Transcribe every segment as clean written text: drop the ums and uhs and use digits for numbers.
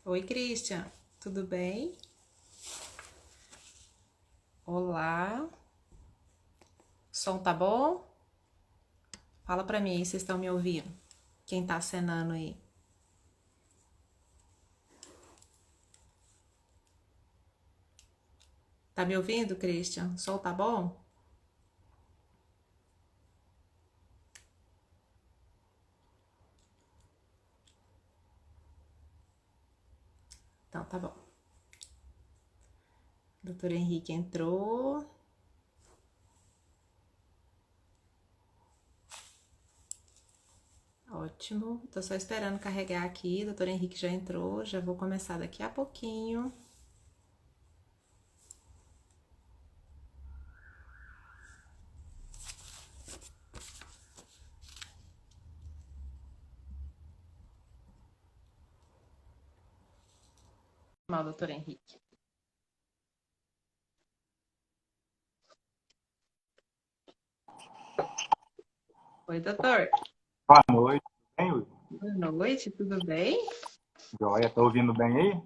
Oi, Christian, tudo bem? Olá, o som tá bom? Fala pra mim aí, vocês estão me ouvindo? Quem tá acenando aí? Tá me ouvindo, Christian? O som tá bom? Então tá bom. Doutor Henrique entrou. Ótimo. Tô só esperando carregar aqui. Doutor Henrique já entrou. Já vou começar daqui a pouquinho. Mal, doutor Henrique. Oi, doutor. Boa noite, tudo bem, Will? Boa noite, tudo bem? Joia, tá ouvindo bem aí?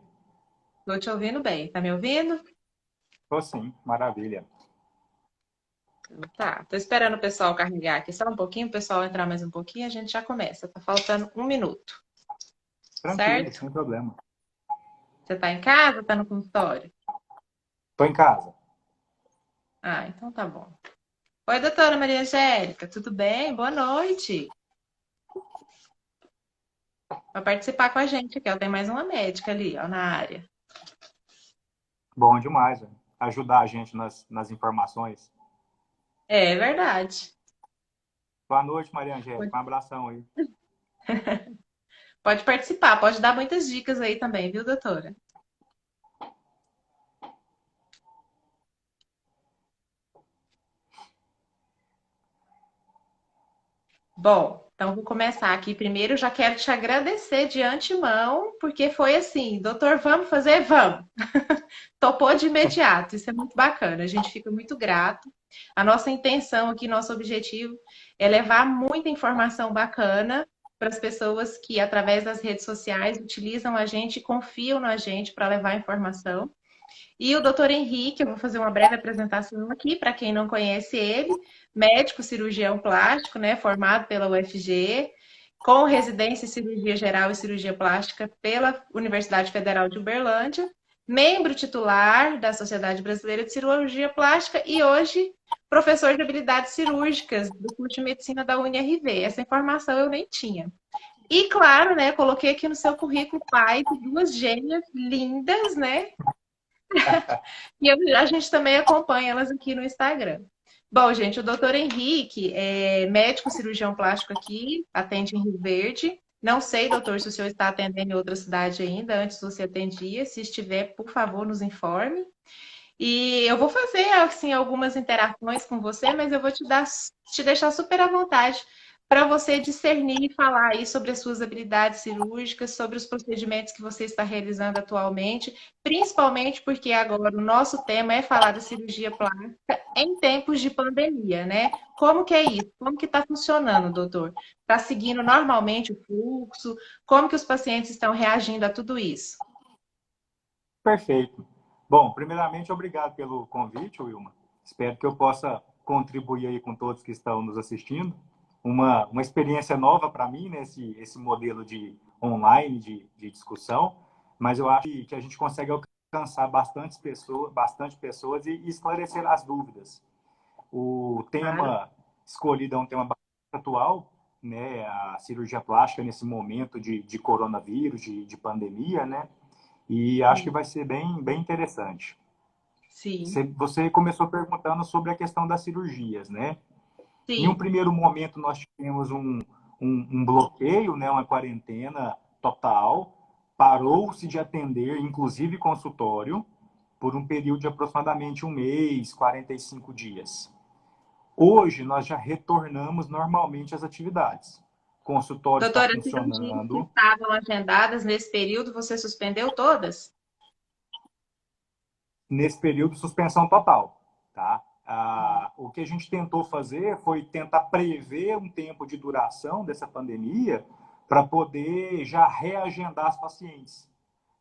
Tô te ouvindo bem. Tá me ouvindo? Tô sim, maravilha. Tá, tô esperando o pessoal carregar aqui só um pouquinho, o pessoal entrar mais um pouquinho, a gente já começa. Tá faltando um minuto, Tranquilo, certo? sem problema. Você tá em casa, tá no consultório? Tô em casa. Ah, então tá bom. Oi, doutora Maria Angélica, tudo bem? Boa noite. Vai participar com a gente aqui, ó. Tem mais uma médica ali, ó, na área. Bom demais, velho. Ajudar a gente nas informações. É verdade. Boa noite, Maria Angélica. Pode Um abração aí. pode participar, pode dar muitas dicas aí também, viu, doutora? Bom, então vou começar aqui primeiro. Já quero te agradecer de antemão, porque foi assim, doutor, vamos fazer? Vamos. Topou de imediato, isso é muito bacana, a gente fica muito grato. A nossa intenção aqui, nosso objetivo é levar muita informação bacana para as pessoas que, através das redes sociais, utilizam a gente e confiam na gente para levar informação. E o doutor Henrique, eu vou fazer uma breve apresentação aqui para quem não conhece ele, médico cirurgião plástico, né, formado pela UFG, com residência em cirurgia geral e cirurgia plástica pela Universidade Federal de Uberlândia, membro titular da Sociedade Brasileira de Cirurgia Plástica e hoje professor de habilidades cirúrgicas do curso de medicina da UniRV. Essa informação eu nem tinha. E claro, né, coloquei aqui no seu currículo pai de duas gêmeas lindas, né? A gente também acompanha elas aqui no Instagram. Bom, gente, o doutor Henrique é médico cirurgião plástico aqui, atende em Rio Verde. Não sei, doutor, se o senhor está atendendo em outra cidade ainda, antes você atendia. Se estiver, por favor, nos informe. E eu vou fazer, assim, algumas interações com você, mas eu vou te deixar super à vontade para você discernir e falar aí sobre as suas habilidades cirúrgicas, sobre os procedimentos que você está realizando atualmente, principalmente porque agora o nosso tema é falar da cirurgia plástica em tempos de pandemia, né? Como que é isso? Como que está funcionando, doutor? Está seguindo normalmente o fluxo? Como que os pacientes estão reagindo a tudo isso? Perfeito. Bom, primeiramente, obrigado pelo convite, Wilma. Espero que eu possa contribuir aí com todos que estão nos assistindo. Uma experiência nova para mim, né, esse modelo de online, de discussão, mas eu acho que a gente consegue alcançar bastante pessoas e esclarecer as dúvidas. O Claro. tema escolhido é um tema bastante atual, né, a cirurgia plástica nesse momento de coronavírus, de pandemia, né, e acho que Sim. vai ser bem interessante. Sim. Você começou perguntando sobre a questão das cirurgias, né? Em um Sim. primeiro momento, nós tivemos um bloqueio, né, uma quarentena total, parou-se de atender, inclusive consultório, por um período de aproximadamente um mês, 45 dias. Hoje, nós já retornamos normalmente às atividades. O consultório está Doutora, as cirurgias que funcionando. estavam agendadas nesse período, você suspendeu todas? Nesse período, suspensão total. Tá? O que a gente tentou fazer foi tentar prever um tempo de duração dessa pandemia para poder já reagendar as pacientes.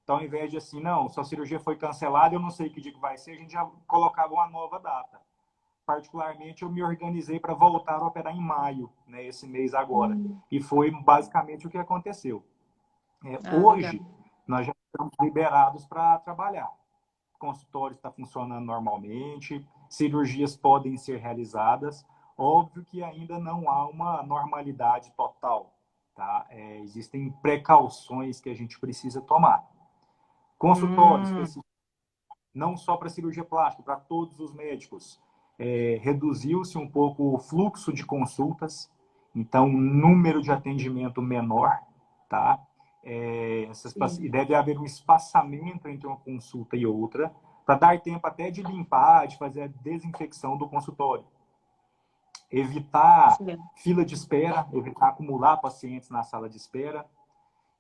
Então, ao invés de assim, não, sua cirurgia foi cancelada, eu não sei que dia que vai ser, a gente já colocava uma nova data. Particularmente, eu me organizei para voltar a operar em maio, né, esse mês agora. Hum. E foi basicamente o que aconteceu. Ah, legal. Hoje, nós já estamos liberados para trabalhar. O consultório está funcionando normalmente, cirurgias podem ser realizadas. Óbvio que ainda não há uma normalidade total, tá? Existem precauções que a gente precisa tomar. Consultório Hum, específico, não só para cirurgia plástica, para todos os médicos. Reduziu-se um pouco o fluxo de consultas, então, número de atendimento menor, tá? E sim. deve haver um espaçamento entre uma consulta e outra, para dar tempo até de limpar, de fazer a desinfecção do consultório. Evitar Sim. fila de espera, evitar acumular pacientes na sala de espera.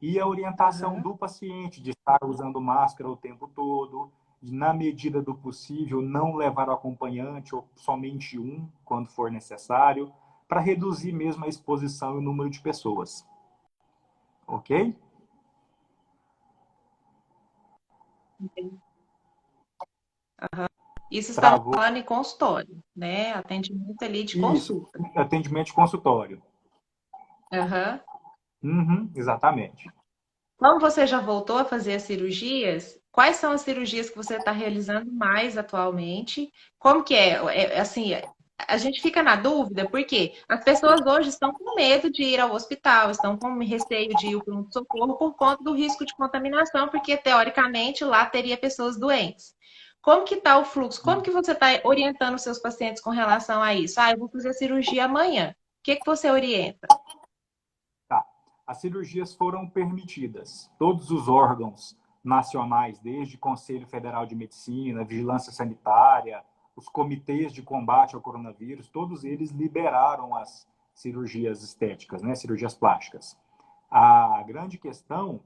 E a orientação Aham. do paciente de estar usando máscara o tempo todo, de, na medida do possível, não levar o acompanhante ou somente um, quando for necessário, para reduzir mesmo a exposição e o número de pessoas. Ok? Entendi. Isso estamos Travou. falando em consultório, né? Atendimento ali de Isso, consulta. atendimento de consultório. Aham. Uhum, exatamente. Como você já voltou a fazer as cirurgias, quais são as cirurgias que você está realizando mais atualmente? Como que é? Assim, a gente fica na dúvida porque as pessoas hoje estão com medo de ir ao hospital, estão com receio de ir ao pronto-socorro por conta do risco de contaminação, porque teoricamente lá teria pessoas doentes. Como que está o fluxo? Como que você está orientando seus pacientes com relação a isso? Ah, eu vou fazer a cirurgia amanhã. O que que você orienta? Tá. As cirurgias foram permitidas. Todos os órgãos nacionais, desde Conselho Federal de Medicina, Vigilância Sanitária, os comitês de combate ao coronavírus, todos eles liberaram as cirurgias estéticas, né, cirurgias plásticas. A grande questão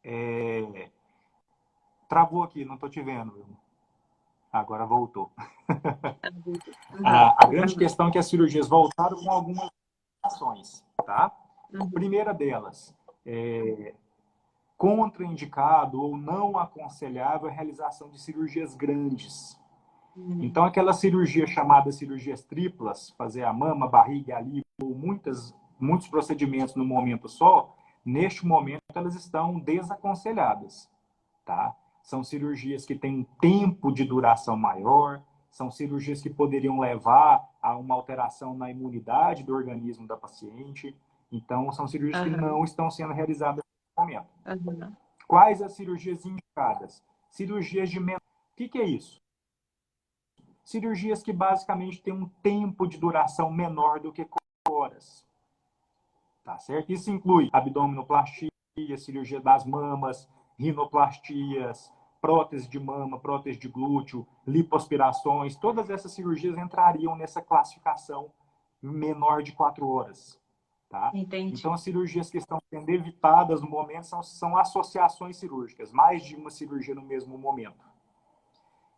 é... Travou aqui, não estou te vendo. Agora voltou. Aham, A grande questão é que as cirurgias voltaram com algumas ações, tá? aham. Primeira delas, contraindicado ou não aconselhável a realização de cirurgias grandes. Uhum. Então, aquela cirurgia chamada cirurgias triplas, fazer a mama, barriga, ali, ou muitos procedimentos no momento só, neste momento elas estão desaconselhadas, tá? São cirurgias que têm um tempo de duração maior, são cirurgias que poderiam levar a uma alteração na imunidade do organismo da paciente. Então, são cirurgias que Aham, não estão sendo realizadas nesse momento. aham. Quais as cirurgias indicadas? Cirurgias de menor. O que é isso? Cirurgias que basicamente têm um tempo de duração menor do que horas. Tá certo? Isso inclui abdominoplastia, cirurgia das mamas, rinoplastias, prótese de mama, prótese de glúteo, lipoaspirações. Todas essas cirurgias entrariam nessa classificação menor de 4 horas. Tá? Entendi. Então, as cirurgias que estão sendo evitadas no momento são associações cirúrgicas, mais de uma cirurgia no mesmo momento.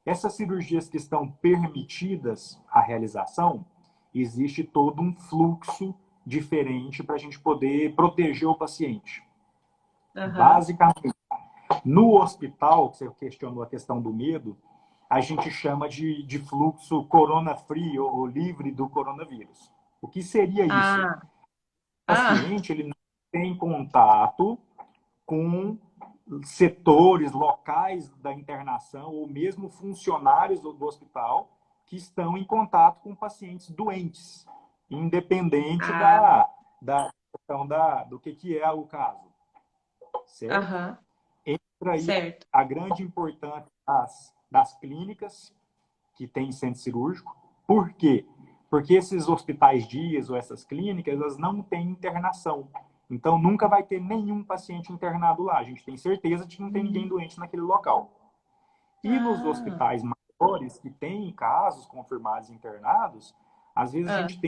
Essas cirurgias que estão permitidas a realização, existe todo um fluxo diferente para a gente poder proteger o paciente. Aham. Basicamente, no hospital, que você questionou a questão do medo, a gente chama de fluxo corona-free ou livre do coronavírus. O que seria isso? Ah, O ah, paciente ele não tem contato com setores locais da internação ou mesmo funcionários do hospital que estão em contato com pacientes doentes, independente ah, da questão do que é o caso, certo? aham, Entra aí certo. a grande importância das clínicas que têm centro cirúrgico. Por quê? Porque esses hospitais dias ou essas clínicas, elas não têm internação. Então, nunca vai ter nenhum paciente internado lá. A gente tem certeza de que não tem ninguém Hum. doente naquele local. E nos Ah, hospitais maiores, que têm casos confirmados internados, às vezes a ah, gente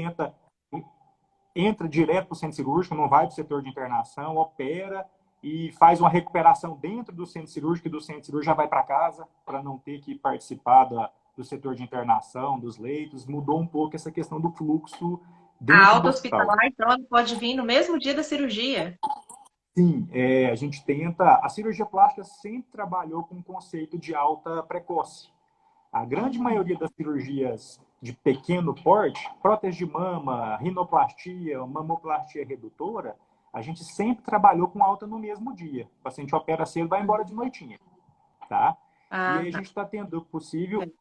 entra direto para o centro cirúrgico, não vai para o setor de internação, opera e faz uma recuperação dentro do centro cirúrgico e do centro cirúrgico já vai para casa para não ter que participar do setor de internação, dos leitos. Mudou um pouco essa questão do fluxo a dentro do alta hospital. hospitalar, então, ela pode vir no mesmo dia da cirurgia. Sim, a gente tenta. A cirurgia plástica sempre trabalhou com o conceito de alta precoce. A grande maioria das cirurgias de pequeno porte, prótese de mama, rinoplastia, mamoplastia redutora, a gente sempre trabalhou com alta no mesmo dia. O paciente opera cedo e vai embora de noitinha, tá? E Ah, aí a tá. gente está tendo o possível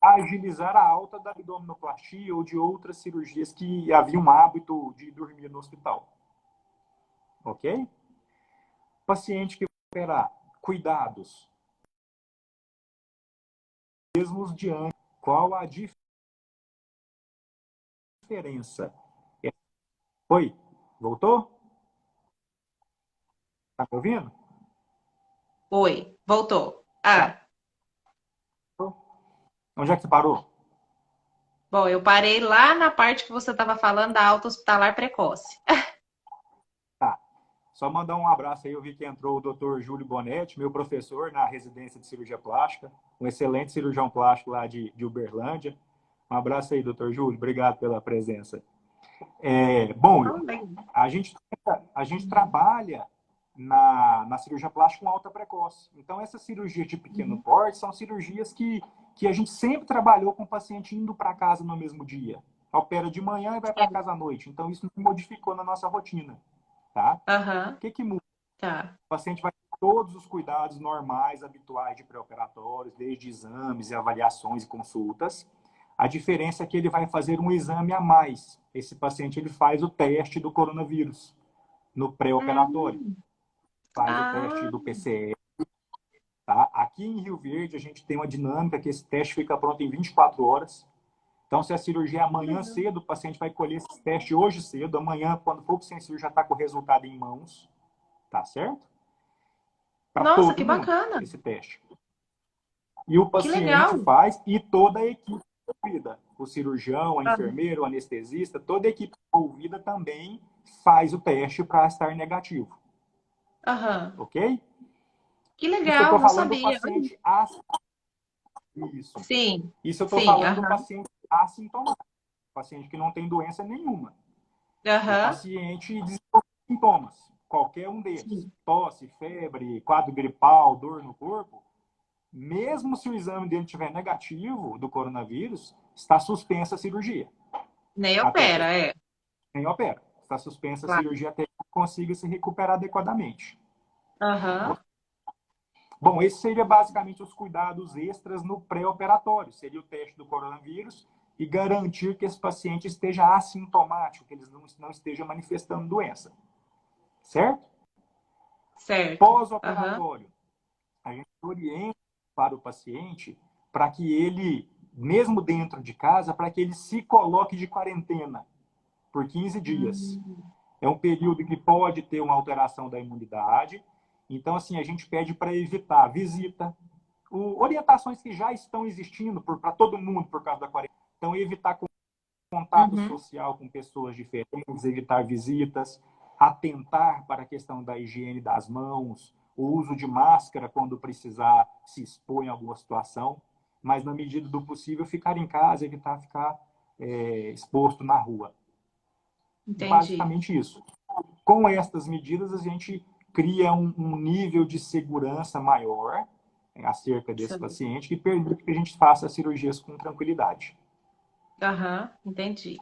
agilizar a alta da abdominoplastia ou de outras cirurgias que havia um hábito de dormir no hospital. Ok? Paciente que vai operar, cuidados, mesmos diante, qual a diferença? Oi, voltou? Tá me ouvindo? Oi, voltou. Tá. Ah, Onde é que você parou? bom, eu parei lá na parte que você estava falando da alta hospitalar precoce. Tá. Só mandar um abraço aí. Eu vi que entrou o Dr. Júlio Bonetti, meu professor na residência de cirurgia plástica, um excelente cirurgião plástico lá de Uberlândia. Um abraço aí, Dr. Júlio. Obrigado pela presença. Bom, a gente trabalha na cirurgia plástica com alta precoce. Então, essas cirurgias de pequeno porte são cirurgias que a gente sempre trabalhou com o paciente indo para casa no mesmo dia. Opera de manhã e vai para casa à noite. Então, isso não modificou na nossa rotina. Tá? Aham, O que muda? tá. O paciente vai ter todos os cuidados normais, habituais de pré-operatórios, desde exames e avaliações e consultas. A diferença é que ele vai fazer um exame a mais. Esse paciente ele faz o teste do coronavírus no pré-operatório. Hum, Faz o teste ah, do PCR. Tá? Aqui em Rio Verde, a gente tem uma dinâmica que esse teste fica pronto em 24 horas. Então, se a cirurgia é amanhã cedo, o paciente vai colher esse teste hoje cedo. Amanhã, quando for para o centro, já está com o resultado em mãos. Tá certo? Para nossa, todo que mundo, bacana. esse teste. E o Que paciente legal. faz e toda a equipe envolvida. O cirurgião, a Ah, enfermeira, o anestesista, toda a equipe envolvida também faz o teste para estar negativo. aham. Ok? Que Isso eu legal, estou não falando do sabia. paciente isso. Sim, Isso eu estou sim, falando do aham. paciente assintomático, paciente que não tem doença nenhuma. O Aham. paciente desenvolve sintomas, qualquer um deles, Sim. tosse, febre, quadro gripal, dor no corpo, mesmo se o exame dele tiver negativo do coronavírus, está suspensa a cirurgia. Nem Até que opera, é. nem opera. Está suspensa a Claro. cirurgia até que consiga se recuperar adequadamente. Aham. Bom, esses seriam basicamente os cuidados extras no pré-operatório. Seria o teste do coronavírus e garantir que esse paciente esteja assintomático, que ele não esteja manifestando doença. Certo? Certo. Aham. Pós-operatório, a gente orienta para o paciente para que ele, mesmo dentro de casa, para que ele se coloque de quarentena por 15 dias. Hum, É um período que pode ter uma alteração da imunidade. Então, assim, a gente pede para evitar visita, orientações que já estão existindo para todo mundo por causa da quarentena. Então, evitar contato uhum. social com pessoas diferentes, evitar visitas, atentar para a questão da higiene das mãos, o uso de máscara quando precisar se expor em alguma situação, mas na medida do possível ficar em casa, evitar ficar exposto na rua. Entendi. Basicamente isso. Com estas medidas, a gente cria um nível de segurança maior acerca desse Sei. paciente que permite que a gente faça cirurgias com tranquilidade. Aham, entendi.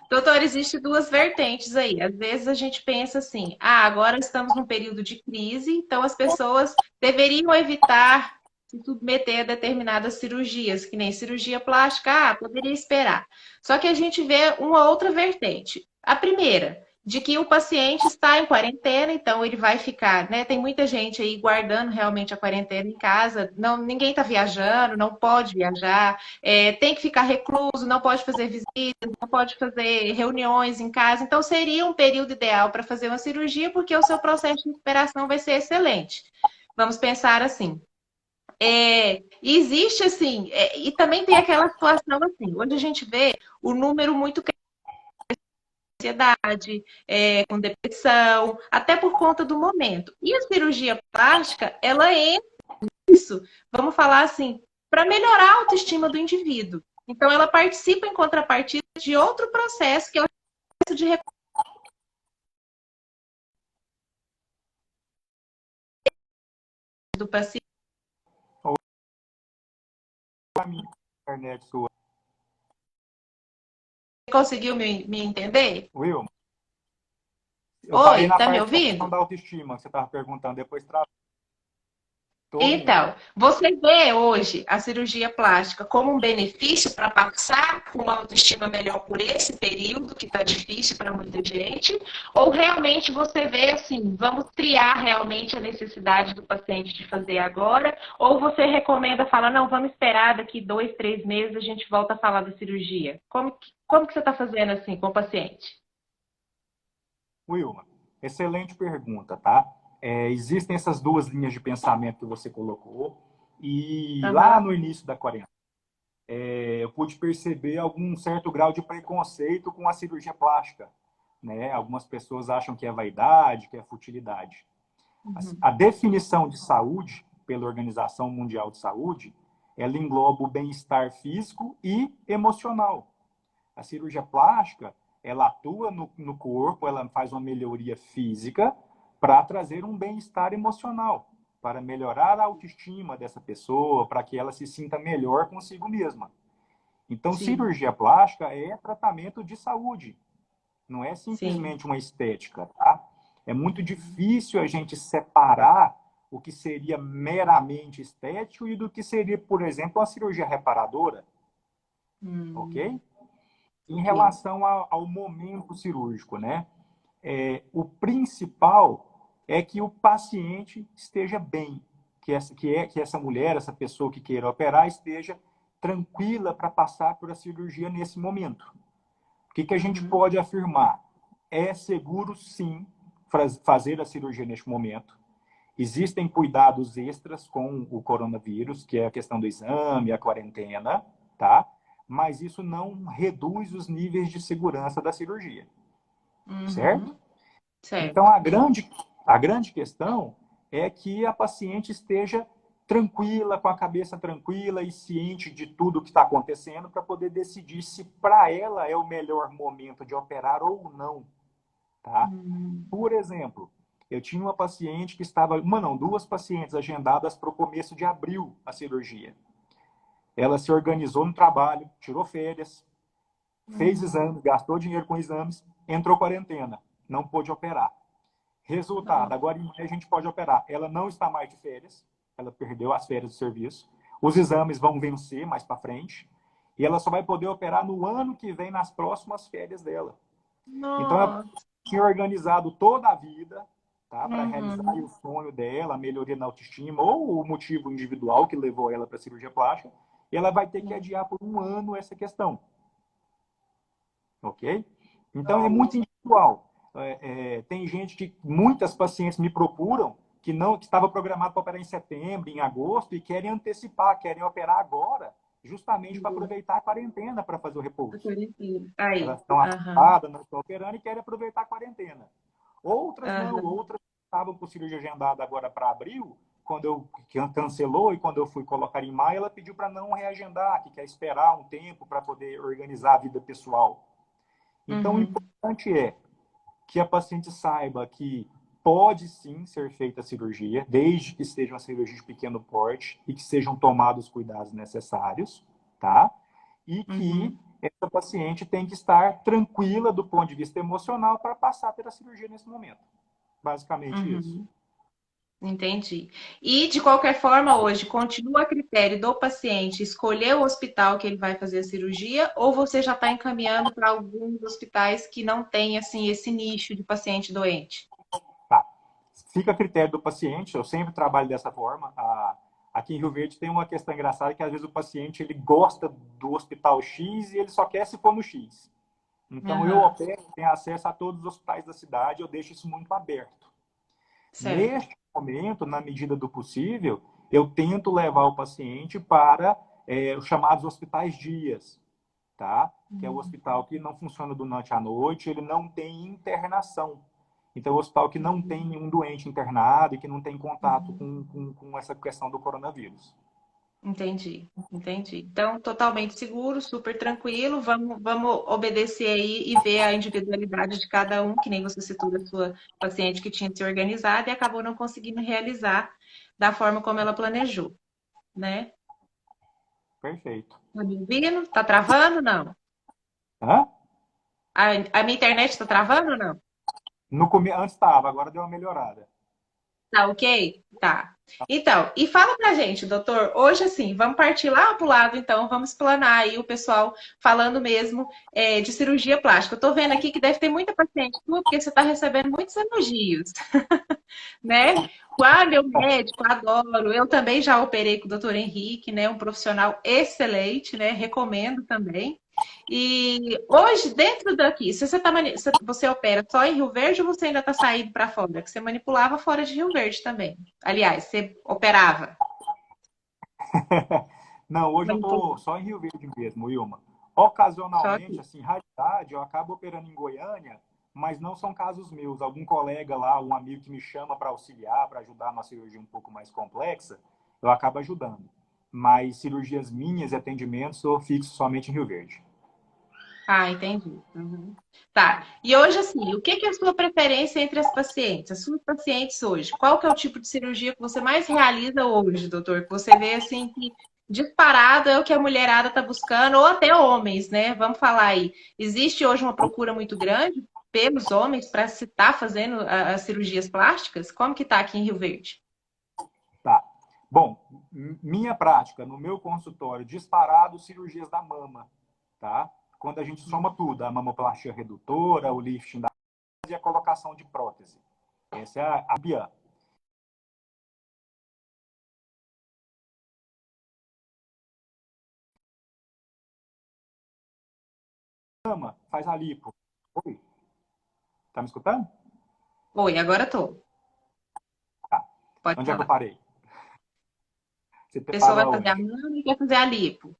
Doutor, existe duas vertentes aí. Às vezes a gente pensa assim, ah, agora estamos num período de crise, então as pessoas deveriam evitar se submeter a determinadas cirurgias, que nem cirurgia plástica, ah, poderia esperar. Só que a gente vê uma outra vertente. A primeira, de que o paciente está em quarentena, então ele vai ficar, né? Tem muita gente aí guardando realmente a quarentena em casa, não, ninguém está viajando, não pode viajar, tem que ficar recluso, não pode fazer visitas, não pode fazer reuniões em casa. Então, seria um período ideal para fazer uma cirurgia, porque o seu processo de recuperação vai ser excelente. Vamos pensar assim. Existe assim, e também tem aquela situação assim, onde a gente vê o número muito crescente de ansiedade, com depressão, até por conta do momento. E a cirurgia plástica, ela entra nisso, vamos falar assim, para melhorar a autoestima do indivíduo. Então, ela participa em contrapartida de outro processo, que é o processo de do paciente. Ou a minha internet sua. Conseguiu me entender? Will, eu parei Oi, na tá me parte da questão ouvindo? da autoestima que você estava perguntando, depois travou. Estou ouvindo. Então, você vê hoje a cirurgia plástica como um benefício para passar com uma autoestima melhor por esse período que está difícil para muita gente? Ou realmente você vê assim, vamos triar realmente a necessidade do paciente de fazer agora? Ou você recomenda falar, não, vamos esperar daqui 2, 3 meses a gente volta a falar da cirurgia? Como que você está fazendo assim com o paciente? Wilma, excelente pergunta, tá? Existem essas duas linhas de pensamento que você colocou, e lá Aham. no início da quarentena, eu pude perceber algum certo grau de preconceito com a cirurgia plástica, né? Algumas pessoas acham que é vaidade, que é futilidade. A Uhum. definição de saúde pela Organização Mundial de Saúde, ela engloba o bem-estar físico e emocional. A cirurgia plástica, ela atua no corpo, ela faz uma melhoria física para trazer um bem-estar emocional, para melhorar a autoestima dessa pessoa, para que ela se sinta melhor consigo mesma. Então, Sim, cirurgia plástica é tratamento de saúde, não é sim. simplesmente uma estética, tá? É muito difícil a gente separar o que seria meramente estético e do que seria, por exemplo, uma cirurgia reparadora, Hum, ok? Em ok. relação ao momento cirúrgico, né? O principal é que o paciente esteja bem, que essa mulher, essa pessoa que queira operar, esteja tranquila para passar por a cirurgia nesse momento. O que a gente Uhum. pode afirmar? É seguro, sim, fazer a cirurgia neste momento. Existem cuidados extras com o coronavírus, que é a questão do exame, a quarentena, tá? Mas isso não reduz os níveis de segurança da cirurgia, certo? Uhum. Então, Certo. a grande questão é que a paciente esteja tranquila, com a cabeça tranquila e ciente de tudo que está acontecendo para poder decidir se para ela é o melhor momento de operar ou não, tá? Hum. Por exemplo, eu tinha uma paciente que estava, uma não, duas pacientes agendadas para o começo de abril a cirurgia. Ela se organizou no trabalho, tirou férias, fez Uhum. exames, gastou dinheiro com exames, entrou quarentena, não pôde operar. Resultado, Nossa. agora em maio a gente pode operar. Ela não está mais de férias, ela perdeu as férias do serviço. Os exames vão vencer mais para frente. E ela só vai poder operar no ano que vem, nas próximas férias dela. Então, ela Nossa. tinha organizado toda a vida, tá, para realizar o Uhum. sonho dela, a melhoria na autoestima, ou o motivo individual que levou ela para a cirurgia plástica. E ela vai ter que adiar por um ano essa questão, ok? Então, é muito Nossa. individual. Tem gente que, muitas pacientes me procuram que estava programado para operar em setembro, em agosto, e querem antecipar, querem operar agora, justamente para aproveitar a quarentena para fazer o repouso. Aí. Elas estão Aham. afastadas, não estão operando e querem aproveitar a quarentena. Outras não, Aham. outras estavam com cirurgia agendada agora para abril, quando eu que cancelou e quando eu fui colocar em maio, ela pediu para não reagendar, que quer esperar um tempo para poder organizar a vida pessoal. Então, o Uhum. importante é que a paciente saiba que pode sim ser feita a cirurgia, desde que seja uma cirurgia de pequeno porte e que sejam tomados os cuidados necessários, tá? E que Uhum. essa paciente tem que estar tranquila do ponto de vista emocional para passar pela cirurgia nesse momento. Basicamente isso. Uhum. Entendi. E, de qualquer forma, hoje, continua a critério do paciente escolher o hospital que ele vai fazer a cirurgia, ou você já está encaminhando para alguns hospitais que não têm, assim, esse nicho de paciente doente? Tá. Fica a critério do paciente, eu sempre trabalho dessa forma. Aqui em Rio Verde tem uma questão engraçada que às vezes o paciente ele gosta do hospital X e ele só quer se for no X. Então eu Aham. opero, tenho acesso a todos os hospitais da cidade, eu deixo isso muito aberto. Certo. Neste momento, na medida do possível, eu tento levar o paciente para os chamados hospitais dias, tá? Que é o hospital que não funciona durante a noite, ele não tem internação. Então, é o hospital que não tem um doente internado e que não tem contato Uhum. com essa questão do coronavírus. Entendi, entendi. Então, totalmente seguro, super tranquilo. Vamos obedecer aí e ver a individualidade de cada um, que nem você citou da sua paciente que tinha se organizado e acabou não conseguindo realizar. da forma como ela planejou, né? Perfeito. Tá me ouvindo? Tá travando? Não. Hã? A minha internet tá travando ou não? No começo, antes estava, agora deu uma melhorada. Tá ok? Tá. Então, e fala pra gente, doutor, hoje assim, vamos partir lá pro lado, então, vamos explanar aí o pessoal falando mesmo de cirurgia plástica. Eu tô vendo aqui que deve ter muita paciente tua, porque você tá recebendo muitos elogios, né? Ah, meu médico, adoro. Eu também já operei com o doutor Henrique, né? Um profissional excelente, né? Recomendo também. E hoje, dentro daqui, se você, se você opera só em Rio Verde ou você ainda está saindo para fora? Que você manipulava fora de Rio Verde também. Aliás, você operava. Não, hoje eu Manipulava estou só em Rio Verde mesmo, Wilma. só Ocasionalmente, aqui. assim, raridade, eu acabo operando em Goiânia, mas não são casos meus. Algum colega lá, um amigo que me chama para auxiliar, para ajudar numa cirurgia um pouco mais complexa, eu acabo ajudando. Mas cirurgias minhas e atendimentos eu fixo somente em Rio Verde. Ah, entendi. Uhum. Tá. E hoje, assim, o que que é a sua preferência entre as pacientes? As suas pacientes hoje? Qual que é o tipo de cirurgia que você mais realiza hoje, doutor? Que você vê, assim, que disparado é o que a mulherada está buscando, ou até homens, né? Vamos falar aí. Existe hoje uma procura muito grande pelos homens para se estar fazendo as cirurgias plásticas? Como que tá aqui em Rio Verde? Tá. Bom, minha prática no meu consultório, disparado, cirurgias da mama, tá? Quando a gente soma tudo, a mamoplastia redutora, o lifting da e a colocação de prótese. Essa é a BIA. Mama, faz a lipo. Oi, tá me escutando? Oi, agora tô. Tá. Pode Onde é que eu falar. parei? Você A pessoa parou vai fazer a aonde? mama e quer fazer a lipo.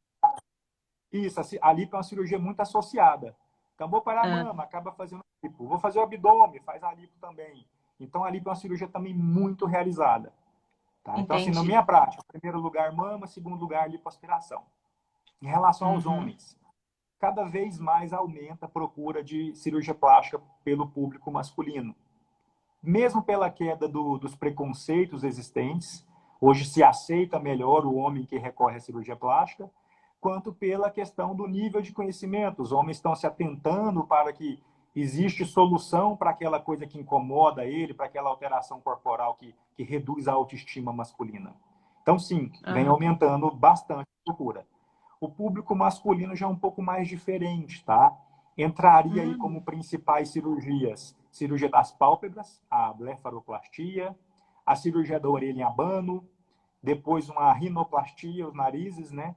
Isso, a lipo é uma cirurgia muito associada. Então, vou parar a Ah, mama, acaba fazendo a lipo. Vou fazer o abdômen, faz a lipo também. Então, a lipo é uma cirurgia também muito realizada. Tá? Então, assim, na entendi. minha prática, primeiro lugar, mama, segundo lugar, lipoaspiração. Em relação aos Uhum. homens, cada vez mais aumenta a procura de cirurgia plástica pelo público masculino. Mesmo pela queda dos preconceitos existentes, hoje se aceita melhor o homem que recorre à cirurgia plástica, quanto pela questão do nível de conhecimento. Os homens estão se atentando para que existe solução para aquela coisa que incomoda ele, para aquela alteração corporal que reduz a autoestima masculina. Então, sim, vem Aham. aumentando bastante a procura. O público masculino já é um pouco mais diferente, tá? Entraria aí como Hum. principais cirurgias: cirurgia das pálpebras, a blefaroplastia, a cirurgia da orelha em abano, depois uma rinoplastia, os narizes, né?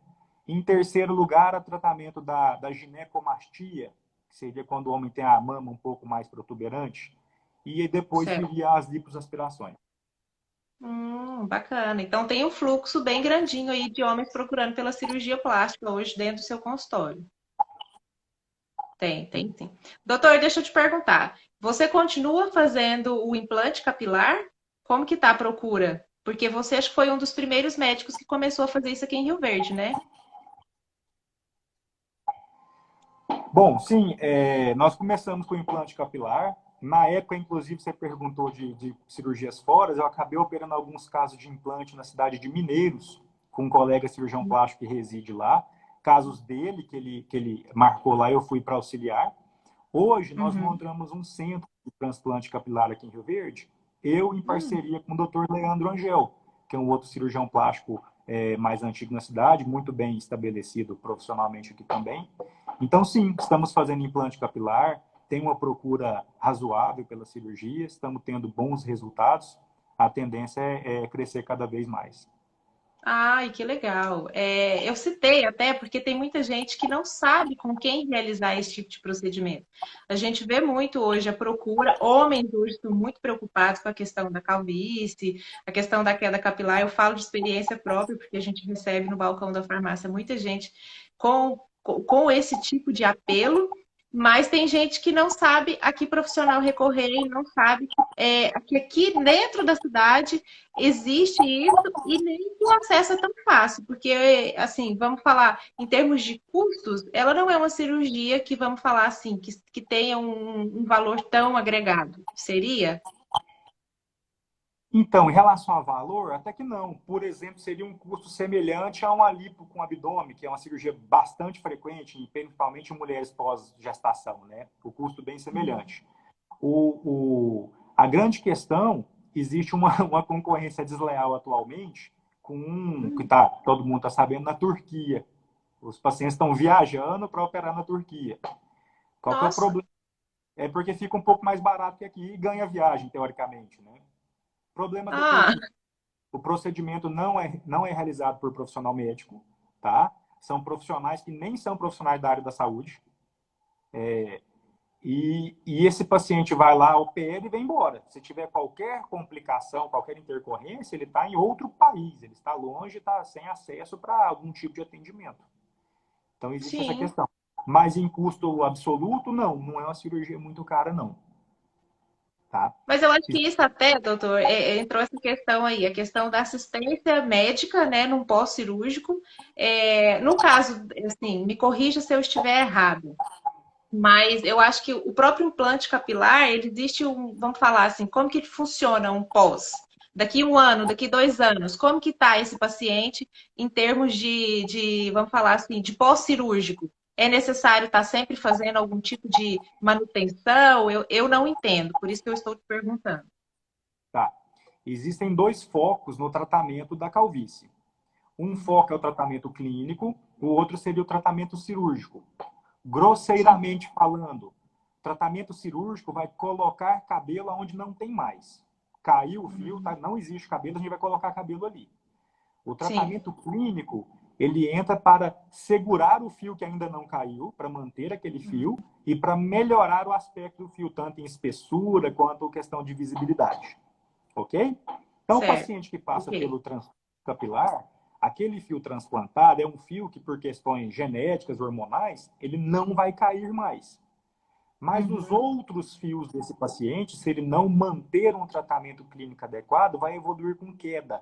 Em terceiro lugar, o tratamento da ginecomastia, que seria quando o homem tem a mama um pouco mais protuberante, e depois Certo. viria as lipoaspirações. Bacana. Então tem um fluxo bem grandinho aí de homens procurando pela cirurgia plástica hoje dentro do seu consultório. Tem, sim. Doutor, deixa eu te perguntar. Você continua fazendo o implante capilar? Como que tá a procura? Porque você acho que foi um dos primeiros médicos que começou a fazer isso aqui em Rio Verde, né? Bom, sim, nós começamos com o implante capilar. Na época, inclusive, você perguntou de cirurgias fora. Eu acabei operando alguns casos de implante na cidade de Mineiros, com um colega cirurgião plástico que reside lá. Casos dele, que ele marcou lá, eu fui para auxiliar. Hoje, nós Uhum. montamos um centro de transplante capilar aqui em Rio Verde, eu em Hum. parceria com o Dr. Leandro Angel, que é um outro cirurgião plástico mais antigo na cidade, muito bem estabelecido profissionalmente aqui também. Então, sim, estamos fazendo implante capilar, tem uma procura razoável pela cirurgia, estamos tendo bons resultados, a tendência é crescer cada vez mais. Ai, que legal. Eu citei até porque tem muita gente que não sabe com quem realizar esse tipo de procedimento. A gente vê muito hoje a procura, homens hoje estão muito preocupados com a questão da calvície, a questão da queda capilar. Eu falo de experiência própria, porque a gente recebe no balcão da farmácia muita gente com esse tipo de apelo. Mas tem gente que não sabe a que profissional recorrer e não sabe que aqui dentro da cidade existe isso e nem que o acesso é tão fácil, porque, assim, vamos falar, em termos de custos, ela não é uma cirurgia que, vamos falar assim, que tenha um valor tão agregado. Seria? Então, em relação a valor, até que não. Por exemplo, seria um custo semelhante a uma lipo com abdômen, que é uma cirurgia bastante frequente, principalmente em mulheres pós-gestação, né? O custo bem semelhante. A grande questão, existe uma concorrência desleal atualmente, que todo mundo está sabendo, na Turquia. Os pacientes estão viajando para operar na Turquia. Qual que é o Nossa. problema? É porque fica um pouco mais barato que aqui e ganha viagem, teoricamente, né? Problema da Ah, Turquia. O procedimento não é realizado por profissional médico, tá? São profissionais que nem são profissionais da área da saúde. E esse paciente vai lá, opera e vem embora. Se tiver qualquer complicação, qualquer intercorrência, ele está em outro país, ele está longe, está sem acesso para algum tipo de atendimento. Então, existe essa sim. questão. Mas em custo absoluto, não é uma cirurgia muito cara, não. Tá? Mas eu acho que isso até, doutor, entrou essa questão aí, a questão da assistência médica, né, num pós-cirúrgico. No caso, assim, me corrija se eu estiver errado, mas eu acho que o próprio implante capilar, ele existe vamos falar assim, como que funciona um pós? Daqui um ano, daqui 2 anos, como que está esse paciente em termos vamos falar assim, de pós-cirúrgico? É necessário estar sempre fazendo algum tipo de manutenção? Eu não entendo, por isso que eu estou te perguntando. Tá. Existem dois focos no tratamento da calvície. Um foco é o tratamento clínico, o outro seria o tratamento cirúrgico. Sim. Grosseiramente falando, tratamento cirúrgico vai colocar cabelo onde não tem mais. Caiu o fio, tá? Não existe cabelo, a gente vai colocar cabelo ali. O Sim. tratamento clínico, ele entra para segurar o fio que ainda não caiu, para manter aquele fio e para melhorar o aspecto do fio, tanto em espessura quanto questão de visibilidade. Ok? Então, o Certo. paciente que passa Ok. pelo transplante capilar, aquele fio transplantado é um fio que, por questões genéticas, hormonais, ele não vai cair mais. Mas os Uhum. outros fios desse paciente, se ele não manter um tratamento clínico adequado, vai evoluir com queda.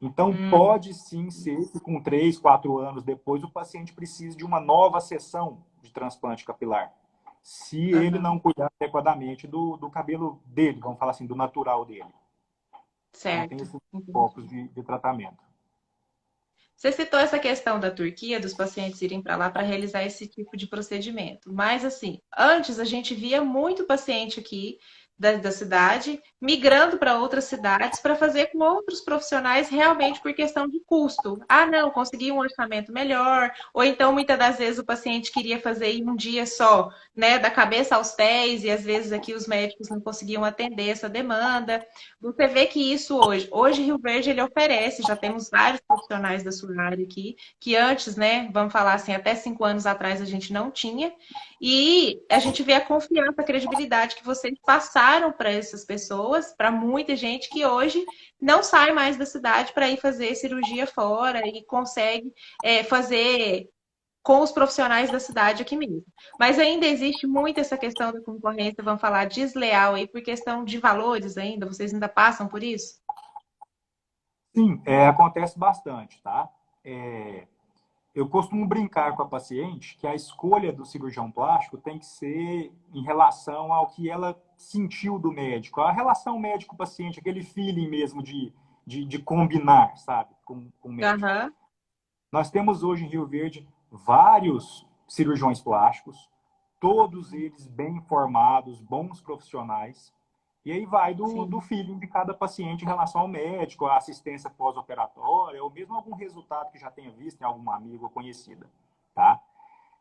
Então, Hum. pode sim ser que com 3, 4 anos depois, o paciente precise de uma nova sessão de transplante capilar. Se ele Aham. não cuidar adequadamente do cabelo dele, vamos falar assim, do natural dele. Então, tem Certo. esses focos Entendi. de tratamento. Você citou essa questão da Turquia, dos pacientes irem para lá para realizar esse tipo de procedimento. Mas, assim, antes a gente via muito paciente aqui da cidade migrando para outras cidades para fazer com outros profissionais realmente por questão de custo. Ah, não, consegui um orçamento melhor. Ou então, muitas das vezes, o paciente queria fazer em um dia só, né, da cabeça aos pés, e às vezes aqui os médicos não conseguiam atender essa demanda. Você vê que isso hoje Rio Verde ele oferece, já temos vários profissionais da sua área aqui, que antes, né, vamos falar assim, até 5 anos atrás a gente não tinha, e a gente vê a confiança, a credibilidade que vocês passaram para essas pessoas, para muita gente que hoje não sai mais da cidade para ir fazer cirurgia fora e consegue fazer com os profissionais da cidade aqui mesmo. Mas ainda existe muito essa questão da concorrência, vamos falar desleal aí, por questão de valores ainda, vocês ainda passam por isso? Sim, acontece bastante, tá? É, eu costumo brincar com a paciente que a escolha do cirurgião plástico tem que ser em relação ao que ela sentiu do médico. A relação médico-paciente, aquele feeling mesmo de combinar, sabe, com o médico. Aham, Nós temos hoje em Rio Verde vários cirurgiões plásticos, todos eles bem formados, bons profissionais. E aí vai do sim. feeling de cada paciente em relação ao médico, a assistência pós-operatória, ou mesmo algum resultado que já tenha visto em algum amigo ou conhecida. Tá?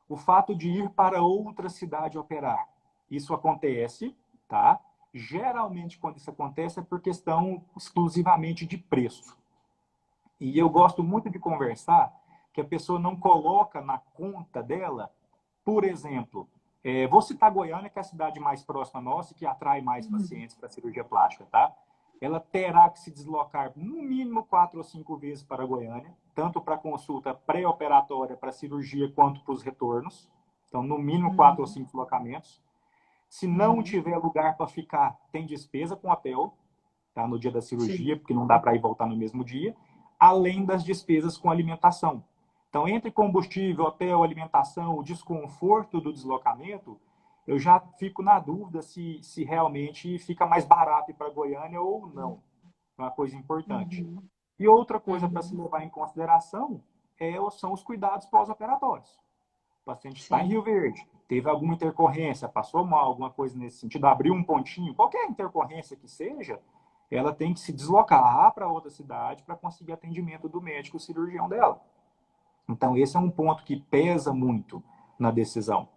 O fato de ir para outra cidade operar, isso acontece, tá? Geralmente, quando isso acontece, é por questão exclusivamente de preço. E eu gosto muito de conversar que a pessoa não coloca na conta dela, por exemplo, vou citar Goiânia, que é a cidade mais próxima nossa e que atrai mais Uhum. pacientes para cirurgia plástica, tá? Ela terá que se deslocar no mínimo 4 ou 5 vezes para Goiânia, tanto para consulta pré-operatória, para cirurgia, quanto para os retornos. Então, no mínimo 4 ou 5 deslocamentos. Se não Uhum. tiver lugar para ficar, tem despesa com hotel, tá? No dia da Sim, cirurgia, porque não dá para ir e voltar no mesmo dia, além das despesas com alimentação. Então, entre combustível, hotel, alimentação, o desconforto do deslocamento, eu já fico na dúvida se realmente fica mais barato ir para Goiânia ou não. é uma coisa importante. Uhum. E outra coisa para se Uhum. levar em consideração são os cuidados pós-operatórios. O paciente está em Sim. Rio Verde, teve alguma intercorrência, passou mal, alguma coisa nesse sentido, abriu um pontinho, qualquer intercorrência que seja, ela tem que se deslocar para outra cidade para conseguir atendimento do médico cirurgião dela. Então, esse é um ponto que pesa muito na decisão.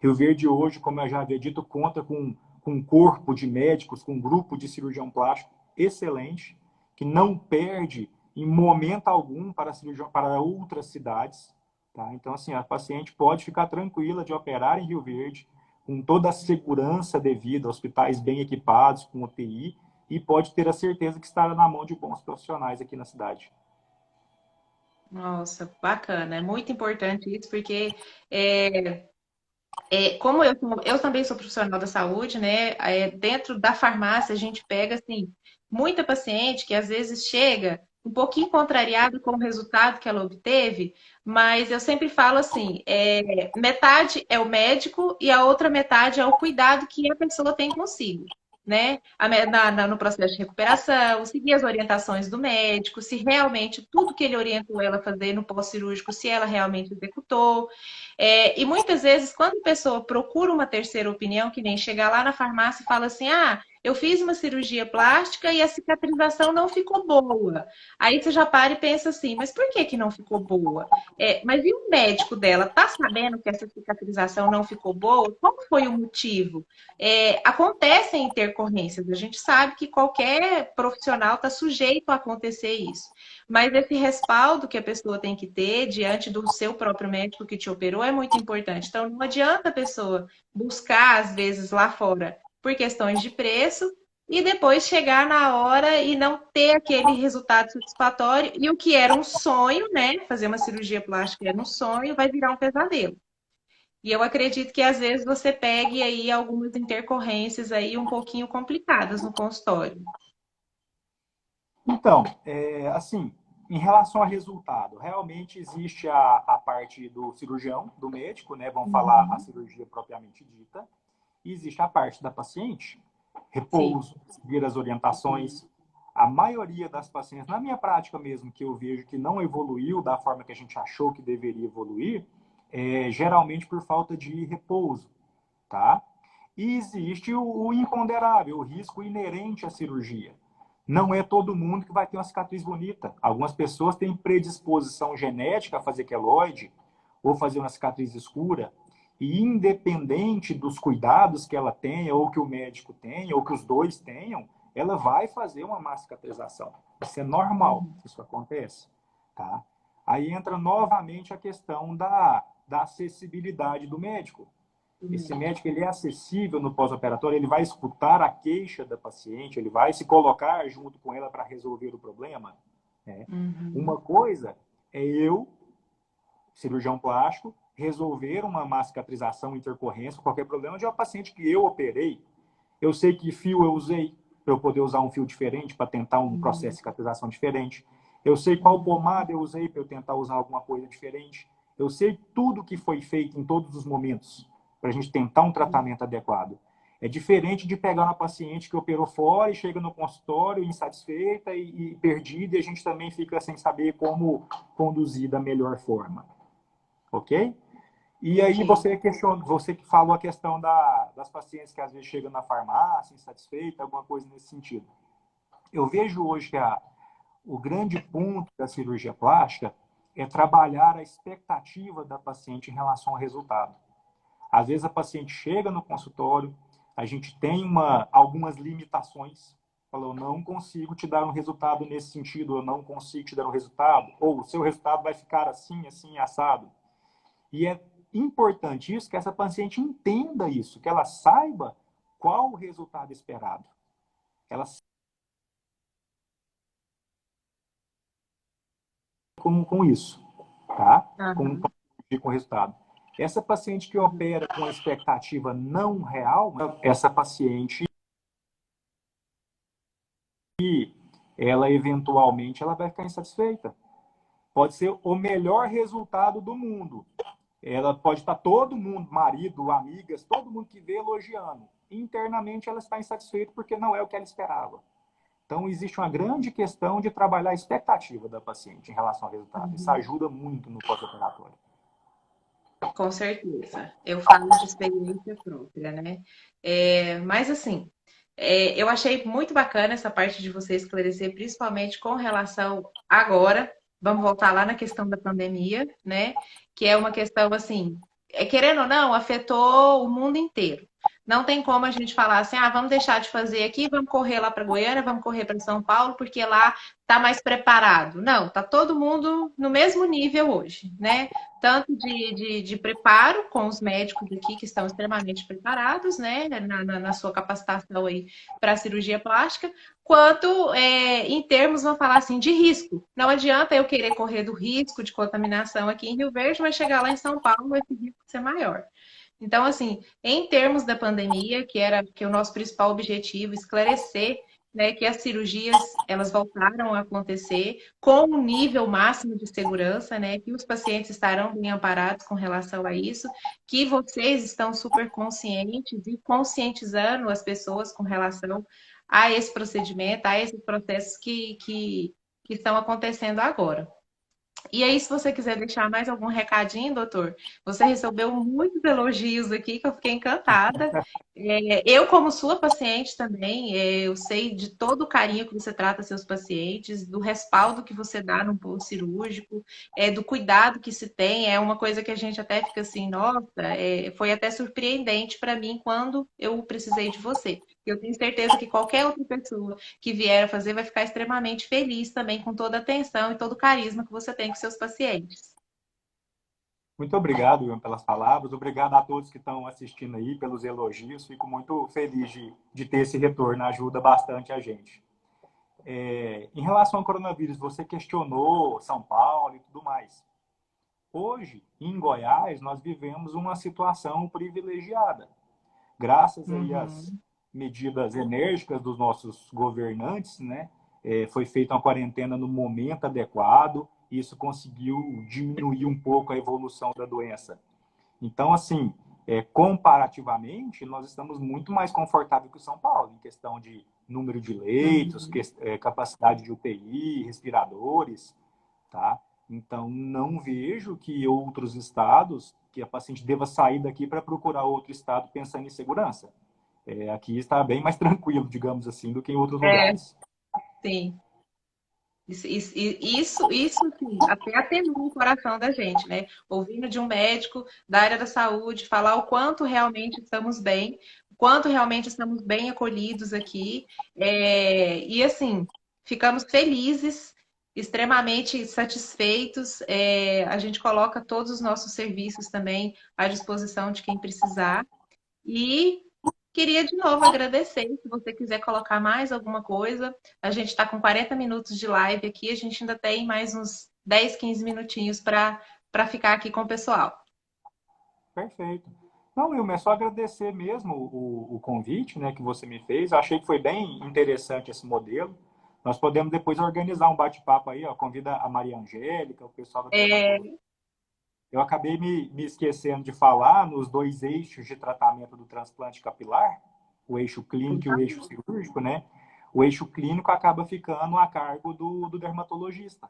Rio Verde hoje, como eu já havia dito, conta com um corpo de médicos, com um grupo de cirurgião plástico excelente, que não perde em momento algum para outras cidades. Tá? Então, assim, a paciente pode ficar tranquila de operar em Rio Verde, com toda a segurança devida, hospitais bem equipados, com UTI, e pode ter a certeza que estará na mão de bons profissionais aqui na cidade. Nossa, bacana. É muito importante isso, porque é, como eu também sou profissional da saúde, né? Dentro da farmácia a gente pega assim muita paciente que às vezes chega um pouquinho contrariado com o resultado que ela obteve, mas eu sempre falo assim: metade é o médico e a outra metade é o cuidado que a pessoa tem consigo. Né? No processo de recuperação, seguir as orientações do médico, se realmente tudo que ele orientou ela a fazer no pós-cirúrgico, se ela realmente executou. E muitas vezes, quando a pessoa procura uma terceira opinião, que nem chegar lá na farmácia e fala assim: ah, eu fiz uma cirurgia plástica e a cicatrização não ficou boa. Aí você já para e pensa assim: mas por que que não ficou boa? Mas e o médico dela tá sabendo que essa cicatrização não ficou boa? Qual foi o motivo? Acontecem intercorrências, a gente sabe que qualquer profissional está sujeito a acontecer isso. Mas esse respaldo que a pessoa tem que ter diante do seu próprio médico que te operou é muito importante. Então, não adianta a pessoa buscar, às vezes, lá fora por questões de preço e depois chegar na hora e não ter aquele resultado satisfatório. E o que era um sonho, né? Fazer uma cirurgia plástica era um sonho, vai virar um pesadelo. E eu acredito que às vezes você pegue aí algumas intercorrências aí um pouquinho complicadas no consultório. Então, assim, em relação ao resultado, realmente existe a parte do cirurgião, do médico, né? Vamos falar a Uhum. cirurgia propriamente dita, e existe a parte da paciente, Sim. repouso, seguir as orientações. A maioria das pacientes, na minha prática mesmo, que eu vejo que não evoluiu da forma que a gente achou que deveria evoluir, geralmente por falta de repouso, tá? E existe o imponderável, o risco inerente à cirurgia. Não é todo mundo que vai ter uma cicatriz bonita. Algumas pessoas têm predisposição genética a fazer queloide ou fazer uma cicatriz escura. E independente dos cuidados que ela tenha, ou que o médico tenha, ou que os dois tenham, ela vai fazer uma má cicatrização. Isso é normal, Uhum. isso acontece. Tá? Aí entra novamente a questão da acessibilidade do médico. Esse médico ele é acessível no pós-operatório, ele vai escutar a queixa da paciente, ele vai se colocar junto com ela para resolver o problema. Né? Uma Uhum. coisa é eu, cirurgião plástico, resolver uma má cicatrização, intercorrência, qualquer problema de uma paciente que eu operei. Eu sei que fio eu usei, para eu poder usar um fio diferente para tentar um processo de Uhum. cicatrização diferente. Eu sei qual Uhum. pomada eu usei para eu tentar usar alguma coisa diferente. Eu sei tudo que foi feito em todos os momentos para a gente tentar um tratamento adequado. É diferente de pegar uma paciente que operou fora e chega no consultório insatisfeita e perdida e a gente também fica sem saber como conduzir da melhor forma. Ok? E aí Entendi. você que falou a questão das pacientes que às vezes chegam na farmácia insatisfeita, alguma coisa nesse sentido. Eu vejo hoje que o grande ponto da cirurgia plástica é trabalhar a expectativa da paciente em relação ao resultado. Às vezes a paciente chega no consultório, a gente tem algumas limitações, falou, não consigo te dar um resultado nesse sentido, eu não consigo te dar um resultado, ou o seu resultado vai ficar assim, assim, assado. E é importante isso, que essa paciente entenda isso, que ela saiba qual o resultado esperado. Ela com isso, tá? Aham. Com o resultado. Essa paciente que opera com a expectativa não real, essa paciente, ela eventualmente ela vai ficar insatisfeita. Pode ser o melhor resultado do mundo. Ela pode estar todo mundo, marido, amigas, todo mundo que vê elogiando. Internamente ela está insatisfeita porque não é o que ela esperava. Então, existe uma grande questão de trabalhar a expectativa da paciente em relação ao resultado. Isso Uhum. ajuda muito no pós-operatório. Com certeza. Eu falo de experiência própria, né? Mas assim, eu achei muito bacana essa parte de você esclarecer, principalmente com relação agora. Vamos voltar lá na questão da pandemia, né? Que é uma questão assim, querendo ou não, afetou o mundo inteiro. Não tem como a gente falar assim, vamos deixar de fazer aqui, vamos correr lá para Goiânia, vamos correr para São Paulo, porque lá está mais preparado. Não, tá todo mundo no mesmo nível hoje, né? Tanto de preparo com os médicos aqui, que estão extremamente preparados, né, na sua capacitação aí para a cirurgia plástica, quanto em termos, vamos falar assim, de risco. Não adianta eu querer correr do risco de contaminação aqui em Rio Verde, mas chegar lá em São Paulo, esse risco ser maior. Então, assim, em termos da pandemia, que é o nosso principal objetivo, esclarecer, né, que as cirurgias elas voltaram a acontecer com um nível máximo de segurança, né, que os pacientes estarão bem amparados com relação a isso, que vocês estão super conscientes e conscientizando as pessoas com relação a esse procedimento, a esses processos que estão acontecendo agora. E aí, se você quiser deixar mais algum recadinho, doutor, você recebeu muitos elogios aqui que eu fiquei encantada. Eu, como sua paciente também, eu sei de todo o carinho que você trata seus pacientes, do respaldo que você dá no pós-cirúrgico, do cuidado que se tem. É uma coisa que a gente até fica assim, nossa, foi até surpreendente para mim quando eu precisei de você. Eu tenho certeza que qualquer outra pessoa que vier a fazer vai ficar extremamente feliz também com toda a atenção e todo o carisma que você tem com seus pacientes. Muito obrigado, Ian, pelas palavras. Obrigado a todos que estão assistindo aí, pelos elogios. Fico muito feliz de ter esse retorno. Ajuda bastante a gente. Em relação ao coronavírus, você questionou São Paulo e tudo mais. Hoje, em Goiás, nós vivemos uma situação privilegiada. Graças aí às Uhum. medidas enérgicas dos nossos governantes, né? Foi feita uma quarentena no momento adequado, e isso conseguiu diminuir um pouco a evolução da doença. Então, assim, comparativamente, nós estamos muito mais confortáveis que o São Paulo, em questão de número de leitos, Uhum. capacidade de UTI, respiradores, tá? Então, não vejo que outros estados, que a paciente deva sair daqui para procurar outro estado pensando em segurança. Aqui está bem mais tranquilo, digamos assim, do que em outros É, lugares. sim. Isso sim, até atenua o coração da gente, né? Ouvindo de um médico da área da saúde falar o quanto realmente estamos bem, o quanto realmente estamos bem acolhidos aqui. E assim, ficamos felizes, extremamente satisfeitos. A gente coloca todos os nossos serviços também à disposição de quem precisar. E queria de novo agradecer. Se você quiser colocar mais alguma coisa, a gente está com 40 minutos de live aqui, a gente ainda tem mais uns 10, 15 minutinhos para ficar aqui com o pessoal. Perfeito. Não, Wilmer, é só agradecer mesmo o convite, né, que você me fez. Eu achei que foi bem interessante esse modelo. Nós podemos depois organizar um bate-papo aí, ó, convida a Maria Angélica, o pessoal da dermatologia. É, Eu acabei me esquecendo de falar nos dois eixos de tratamento do transplante capilar, o eixo clínico e o eixo cirúrgico, né? O eixo clínico acaba ficando a cargo do dermatologista.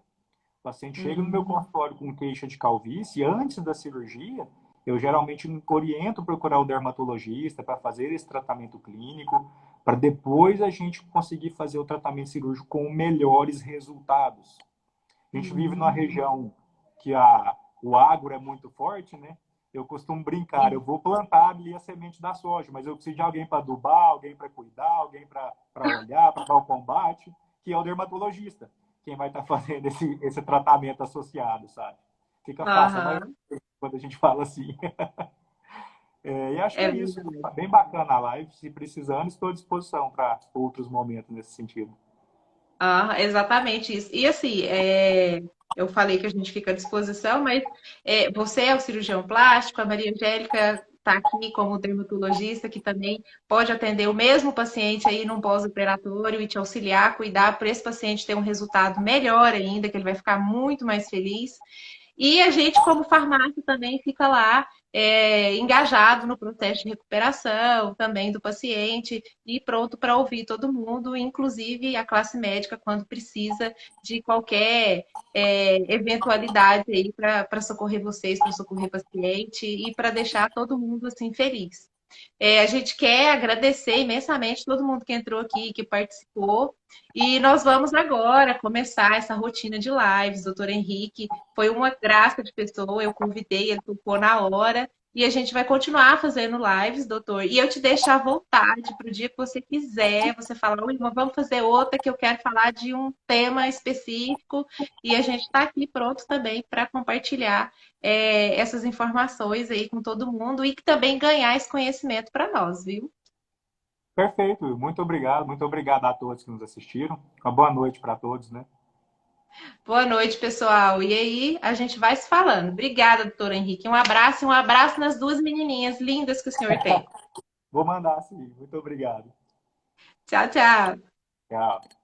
O paciente chega no meu uhum, consultório com queixa de calvície, e antes da cirurgia, eu geralmente oriento procurar o dermatologista para fazer esse tratamento clínico, para depois a gente conseguir fazer o tratamento cirúrgico com melhores resultados. A gente vive numa uhum. região que o agro é muito forte, né? Eu costumo brincar, eu vou plantar ali a semente da soja, mas eu preciso de alguém para adubar, alguém para cuidar, alguém para olhar, para dar o combate, que é o dermatologista, quem vai estar fazendo esse tratamento associado, sabe? Fica fácil, mas Aham, quando a gente fala assim. E acho que é é isso. verdade. Bem bacana a live. Se precisando, estou à disposição para outros momentos nesse sentido. Exatamente isso. E assim, eu falei que a gente fica à disposição, mas você é o cirurgião plástico, a Maria Angélica está aqui como dermatologista, que também pode atender o mesmo paciente aí num pós-operatório e te auxiliar, cuidar para esse paciente ter um resultado melhor ainda, que ele vai ficar muito mais feliz. E a gente, como farmácia, também fica lá engajado no processo de recuperação também do paciente e pronto para ouvir todo mundo, inclusive a classe médica, quando precisa de qualquer eventualidade aí para socorrer vocês, para socorrer paciente e para deixar todo mundo assim feliz. A gente quer agradecer imensamente todo mundo que entrou aqui, que participou. E nós vamos agora começar essa rotina de lives. Doutor Henrique foi uma graça de pessoa, eu convidei, ele topou na hora. E a gente vai continuar fazendo lives, doutor. E eu te deixo à vontade para o dia que você quiser. Você fala, Wilma, vamos fazer outra que eu quero falar de um tema específico. E a gente está aqui pronto também para compartilhar essas informações aí com todo mundo e que também ganhar esse conhecimento para nós, viu? Perfeito, muito obrigado a todos que nos assistiram. Uma boa noite para todos, né? Boa noite, pessoal. E aí, a gente vai se falando. Obrigada, doutor Henrique. Um abraço e um abraço nas duas menininhas lindas que o senhor tem. Vou mandar sim. Muito obrigado. Tchau, tchau. Tchau.